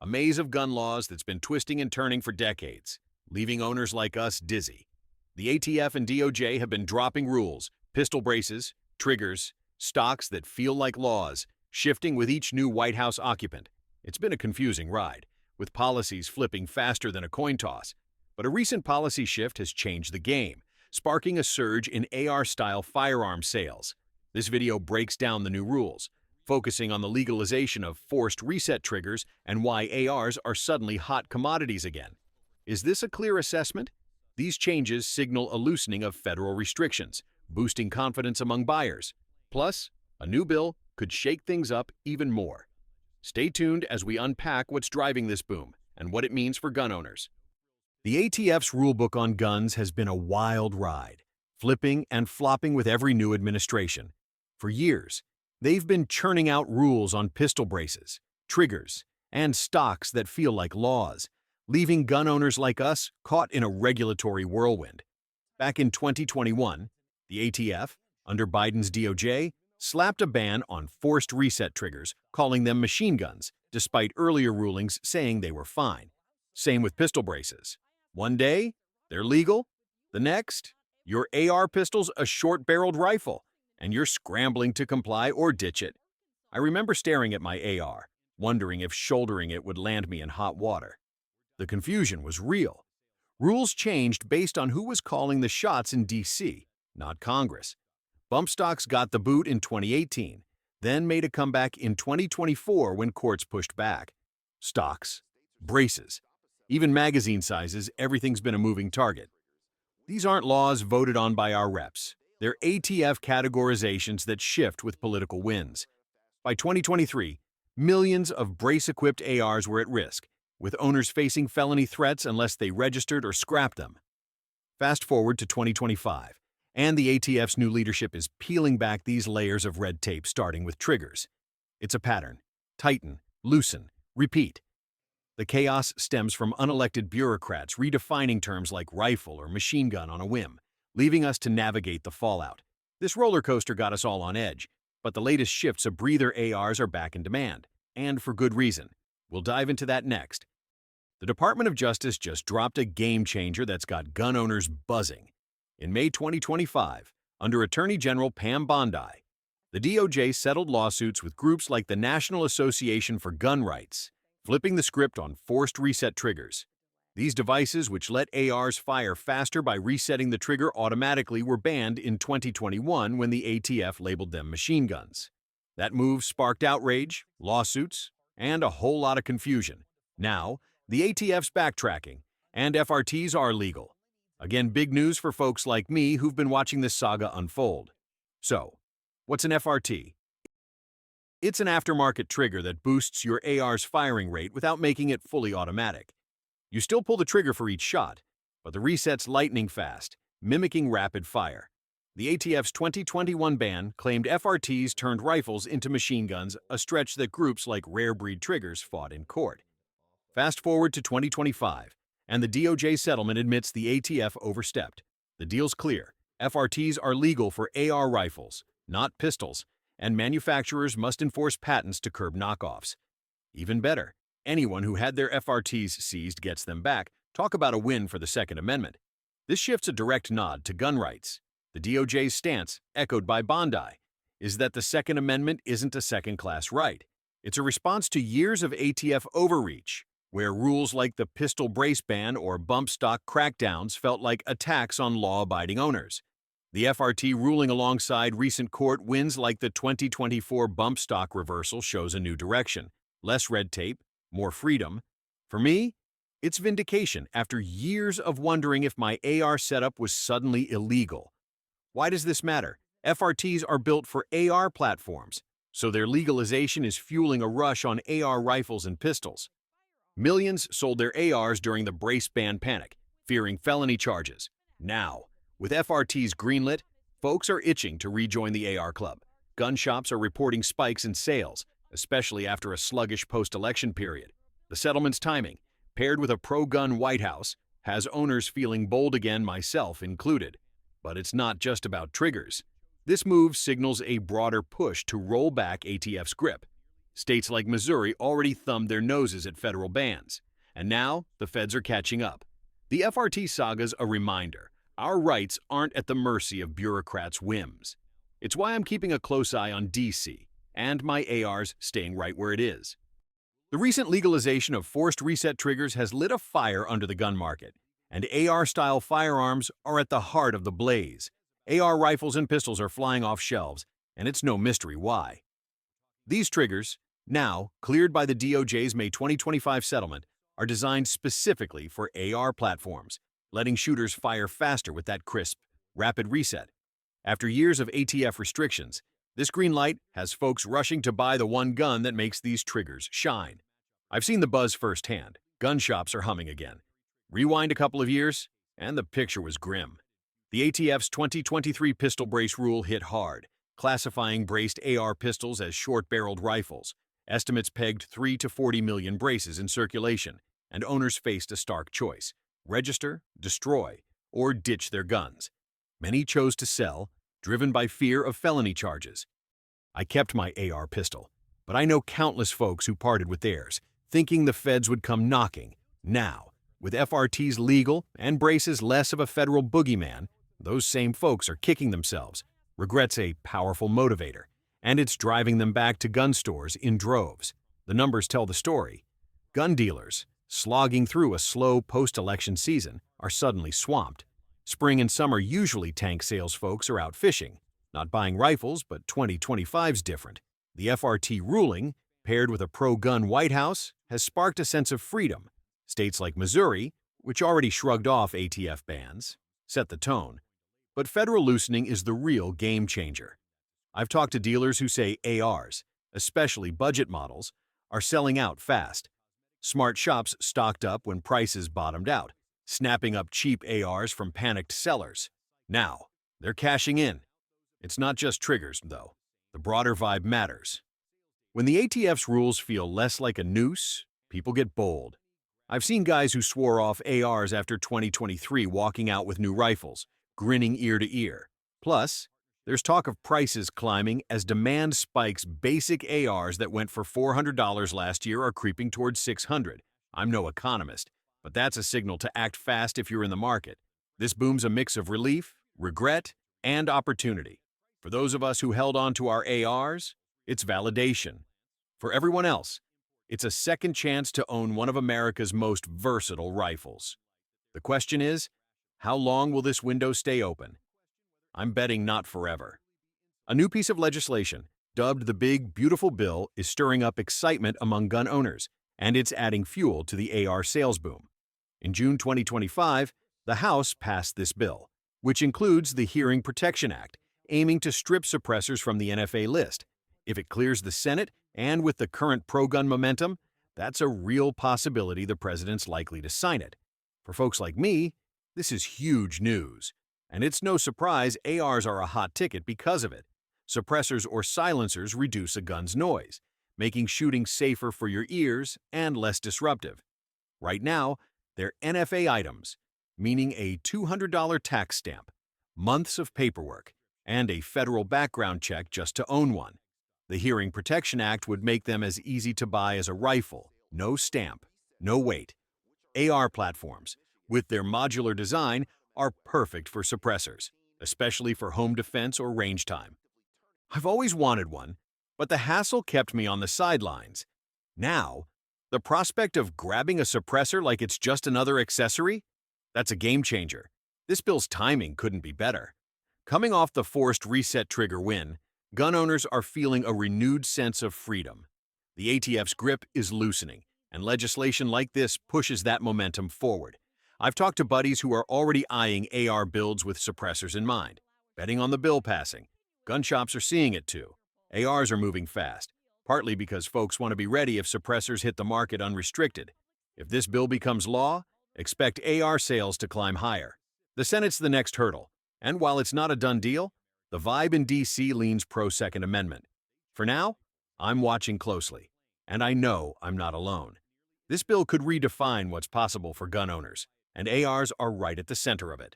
a maze of gun laws that's been twisting and turning for decades, leaving owners like us dizzy. The ATF and DOJ have been dropping rules, pistol braces, triggers, stocks that feel like laws, shifting with each new White House occupant. It's been a confusing ride, with policies flipping faster than a coin toss. But a recent policy shift has changed the game, sparking a surge in AR-style firearm sales. This video breaks down the new rules, focusing on the legalization of forced reset triggers and why ARs are suddenly hot commodities again. Is this a clear assessment? These changes signal a loosening of federal restrictions, boosting confidence among buyers. Plus, a new bill could shake things up even more. Stay tuned as we unpack what's driving this boom and what it means for gun owners. The ATF's rulebook on guns has been a wild ride, flipping and flopping with every new administration. For years, they've been churning out rules on pistol braces, triggers, and stocks that feel like laws, leaving gun owners like us caught in a regulatory whirlwind. Back in 2021, the ATF, under Biden's DOJ, slapped a ban on forced reset triggers, calling them machine guns, despite earlier rulings saying they were fine. Same with pistol braces. One day, they're legal. The next, your AR pistol's a short-barreled rifle, and you're scrambling to comply or ditch it. I remember staring at my AR, wondering if shouldering it would land me in hot water. The confusion was real. Rules changed based on who was calling the shots in D.C., not Congress. Bump stocks got the boot in 2018, then made a comeback in 2024 when courts pushed back. Stocks, braces, even magazine sizes, everything's been a moving target. These aren't laws voted on by our reps. They're ATF categorizations that shift with political winds. By 2023, millions of brace-equipped ARs were at risk, with owners facing felony threats unless they registered or scrapped them. Fast forward to 2025, and the ATF's new leadership is peeling back these layers of red tape, starting with triggers. It's a pattern: tighten, loosen, repeat. The chaos stems from unelected bureaucrats redefining terms like rifle or machine gun on a whim, leaving us to navigate the fallout. This roller coaster got us all on edge, but the latest shifts of breather ARs are back in demand, and for good reason. We'll dive into that next. The Department of Justice just dropped a game changer that's got gun owners buzzing. In May 2025, under Attorney General Pam Bondi, the DOJ settled lawsuits with groups like the National Association for Gun Rights, flipping the script on forced reset triggers. These devices, which let ARs fire faster by resetting the trigger automatically, were banned in 2021 when the ATF labeled them machine guns. That move sparked outrage, lawsuits, and a whole lot of confusion. Now, the ATF's backtracking, and FRTs are legal. Again, big news for folks like me who've been watching this saga unfold. So, what's an FRT? It's an aftermarket trigger that boosts your AR's firing rate without making it fully automatic. You still pull the trigger for each shot, but the reset's lightning fast, mimicking rapid fire. The ATF's 2021 ban claimed FRTs turned rifles into machine guns, a stretch that groups like Rare Breed Triggers fought in court. Fast forward to 2025, and the DOJ settlement admits the ATF overstepped. The deal's clear: FRTs are legal for AR rifles, not pistols, and manufacturers must enforce patents to curb knockoffs. Even better, anyone who had their FRTs seized gets them back. Talk about a win for the Second Amendment. This shifts a direct nod to gun rights. The DOJ's stance, echoed by Bondi, is that the Second Amendment isn't a second-class right. It's a response to years of ATF overreach, where rules like the pistol brace ban or bump stock crackdowns felt like attacks on law-abiding owners. The FRT ruling alongside recent court wins like the 2024 bump stock reversal shows a new direction. Less red tape, more freedom. For me, it's vindication after years of wondering if my AR setup was suddenly illegal. Why does this matter? FRTs are built for AR platforms, so their legalization is fueling a rush on AR rifles and pistols. Millions sold their ARs during the brace ban panic, fearing felony charges. Now, with FRTs greenlit, folks are itching to rejoin the AR club. Gun shops are reporting spikes in sales, especially after a sluggish post-election period. The settlement's timing, paired with a pro-gun White House, has owners feeling bold again, myself included. But it's not just about triggers. This move signals a broader push to roll back ATF's grip. States like Missouri already thumbed their noses at federal bans, and now the feds are catching up. The FRT saga's a reminder. Our rights aren't at the mercy of bureaucrats' whims. It's why I'm keeping a close eye on DC, and my AR's staying right where it is. The recent legalization of forced reset triggers has lit a fire under the gun market, and AR-style firearms are at the heart of the blaze. AR rifles and pistols are flying off shelves, and it's no mystery why. These triggers, now cleared by the DOJ's May 2025 settlement, are designed specifically for AR platforms, letting shooters fire faster with that crisp, rapid reset. After years of ATF restrictions, this green light has folks rushing to buy the one gun that makes these triggers shine. I've seen the buzz firsthand. Gun shops are humming again. Rewind a couple of years, and the picture was grim. The ATF's 2023 pistol brace rule hit hard, classifying braced AR pistols as short-barreled rifles. Estimates pegged 3 to 40 million braces in circulation, and owners faced a stark choice: register, destroy, or ditch their guns. Many chose to sell, driven by fear of felony charges. I kept my AR pistol, but I know countless folks who parted with theirs, thinking the feds would come knocking. Now, with FRTs legal and braces less of a federal boogeyman, those same folks are kicking themselves. Regret's a powerful motivator, and it's driving them back to gun stores in droves. The numbers tell the story. Gun dealers, slogging through a slow post-election season, are suddenly swamped. Spring and summer usually tank sales folks are out fishing, not buying rifles, but 2025's different. The FRT ruling, paired with a pro-gun White House, has sparked a sense of freedom. States like Missouri, which already shrugged off ATF bans, set the tone. But federal loosening is the real game changer. I've talked to dealers who say ARs, especially budget models, are selling out fast. Smart shops stocked up when prices bottomed out, snapping up cheap ARs from panicked sellers. Now, they're cashing in. It's not just triggers, though. The broader vibe matters. When the ATF's rules feel less like a noose, people get bold. I've seen guys who swore off ARs after 2023 walking out with new rifles, grinning ear to ear. Plus, there's talk of prices climbing as demand spikes. Basic ARs that went for $400 last year are creeping towards $600. I'm no economist, but that's a signal to act fast if you're in the market. This boom's a mix of relief, regret, and opportunity. For those of us who held on to our ARs, it's validation. For everyone else, it's a second chance to own one of America's most versatile rifles. The question is, how long will this window stay open? I'm betting not forever. A new piece of legislation, dubbed the Big Beautiful Bill, is stirring up excitement among gun owners, and it's adding fuel to the AR sales boom. In June 2025, the House passed this bill, which includes the Hearing Protection Act, aiming to strip suppressors from the NFA list. If it clears the Senate, and with the current pro-gun momentum, that's a real possibility the president's likely to sign it. For folks like me, this is huge news. And it's no surprise ARs are a hot ticket because of it. Suppressors or silencers reduce a gun's noise, making shooting safer for your ears and less disruptive. Right now, they're NFA items, meaning a $200 tax stamp, months of paperwork, and a federal background check just to own one. The Hearing Protection Act would make them as easy to buy as a rifle, no stamp, no wait. AR platforms, with their modular design, are perfect for suppressors, especially for home defense or range time. I've always wanted one, but the hassle kept me on the sidelines. Now, the prospect of grabbing a suppressor like it's just another accessory? That's a game changer. This bill's timing couldn't be better. Coming off the forced reset trigger win, gun owners are feeling a renewed sense of freedom. The ATF's grip is loosening, and legislation like this pushes that momentum forward. I've talked to buddies who are already eyeing AR builds with suppressors in mind, betting on the bill passing. Gun shops are seeing it too. ARs are moving fast, partly because folks want to be ready if suppressors hit the market unrestricted. If this bill becomes law, expect AR sales to climb higher. The Senate's the next hurdle, and while it's not a done deal, the vibe in DC leans pro-Second Amendment. For now, I'm watching closely, and I know I'm not alone. This bill could redefine what's possible for gun owners, and ARs are right at the center of it.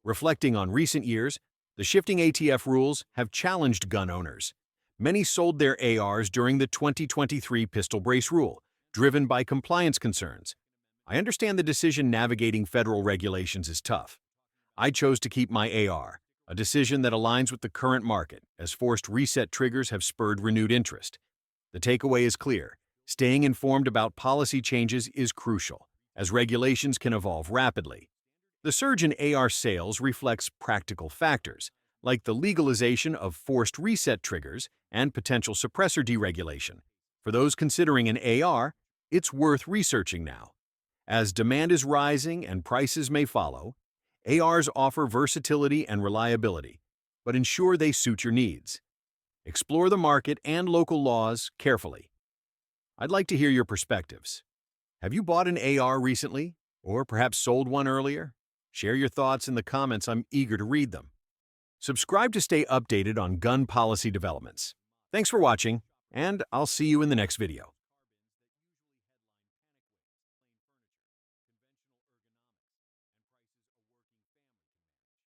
Reflecting on recent years, the shifting ATF rules have challenged gun owners. Many sold their ARs during the 2023 pistol brace rule, driven by compliance concerns. I understand the decision navigating federal regulations is tough. I chose to keep my AR, a decision that aligns with the current market, as forced reset triggers have spurred renewed interest. The takeaway is clear. Staying informed about policy changes is crucial, as regulations can evolve rapidly. The surge in AR sales reflects practical factors, like the legalization of forced reset triggers and potential suppressor deregulation. For those considering an AR, it's worth researching now. As demand is rising and prices may follow, ARs offer versatility and reliability, but ensure they suit your needs. Explore the market and local laws carefully. I'd like to hear your perspectives. Have you bought an AR recently, or perhaps sold one earlier? Share your thoughts in the comments. I'm eager to read them. Subscribe to stay updated on gun policy developments. Thanks for watching, and I'll see you in the next video.